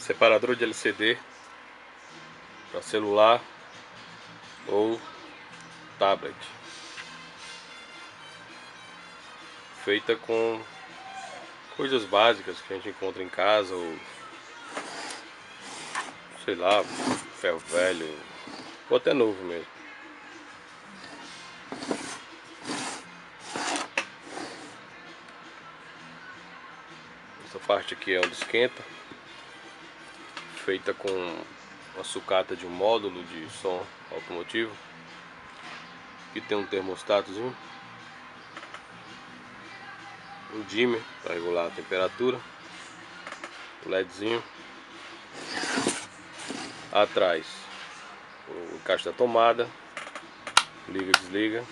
Separador de LCD para celular ou tablet, feita com coisas básicas que a gente encontra em casa, ou sei lá, ferro velho, ou até novo mesmo. Essa parte aqui é onde esquenta, feita com uma sucata de um módulo de som automotivo, que tem um termostatozinho, um dimmer para regular a temperatura, um LEDzinho, atrás o encaixe da tomada, liga e desliga,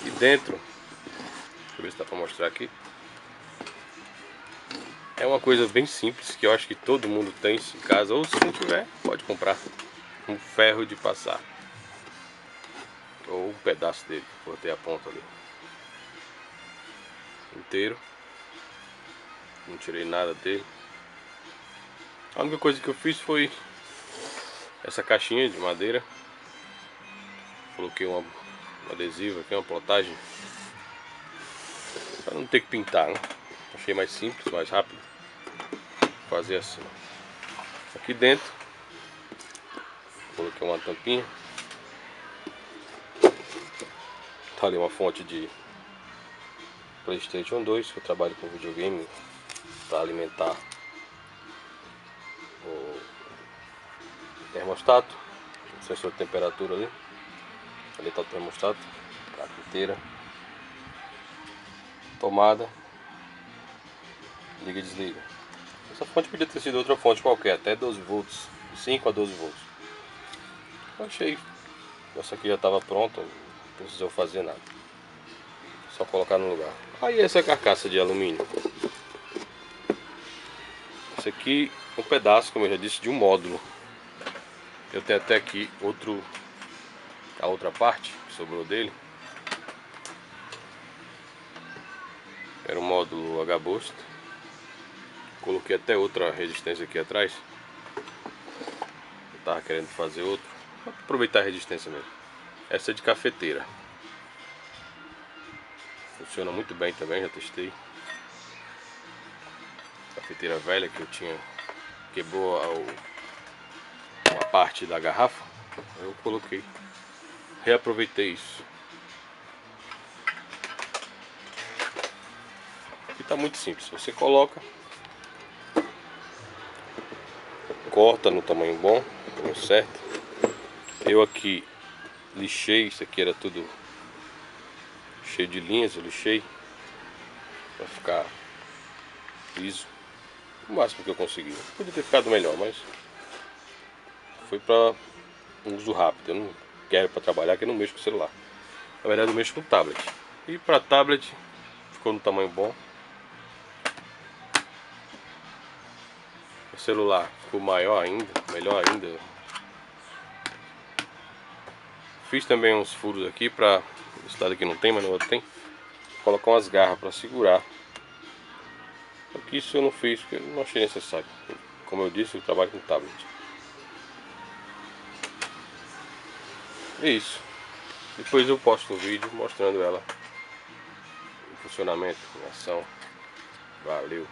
e dentro, deixa eu ver se dá para mostrar aqui, é uma coisa bem simples que eu acho que todo mundo tem em casa, ou se não tiver, pode comprar um ferro de passar, ou um pedaço dele, cortei a ponta ali inteiro, não tirei nada dele. A única coisa que eu fiz foi essa caixinha de madeira, coloquei um adesivo aqui, uma plotagem, para não ter que pintar, né? Achei mais simples, mais rápido fazer assim. Aqui dentro coloquei uma tampinha, tá ali uma fonte de PlayStation 2, que eu trabalho com videogame, para alimentar o termostato, o sensor de temperatura ali tá o termostato, placa inteira, tomada, liga e desliga. Essa fonte podia ter sido outra fonte qualquer, até 12 volts, 5 a 12 volts. Eu achei, essa aqui já estava pronta, não precisou fazer nada, só colocar no lugar. Aí essa carcaça de alumínio, esse aqui é um pedaço, como eu já disse, de um módulo. Eu tenho até aqui a outra parte que sobrou dele, era um módulo H-Boost. Coloquei até outra resistência aqui atrás, eu tava querendo fazer outro, vou aproveitar a resistência mesmo. Essa é de cafeteira, funciona muito bem também, já testei. Cafeteira velha que eu tinha, quebrou uma parte da garrafa, eu coloquei, reaproveitei isso. E tá muito simples, você coloca, corta no tamanho bom, tamanho certo. Eu aqui lixei, isso aqui era tudo cheio de linhas, eu lixei pra ficar liso, o máximo que eu consegui. Podia ter ficado melhor, mas foi para um uso rápido. Eu não quero para trabalhar, que eu não mexo com celular. Na verdade eu mexo com tablet. E para tablet ficou no tamanho bom. O celular ficou maior ainda, melhor ainda. Fiz também uns furos aqui para, esse lado aqui não tem, mas no outro tem. Colocar umas garras para segurar. Só que isso eu não fiz, porque eu não achei necessário. Como eu disse, eu trabalho com tablet. É isso. Depois eu posto um vídeo mostrando ela em funcionamento, em ação. Valeu!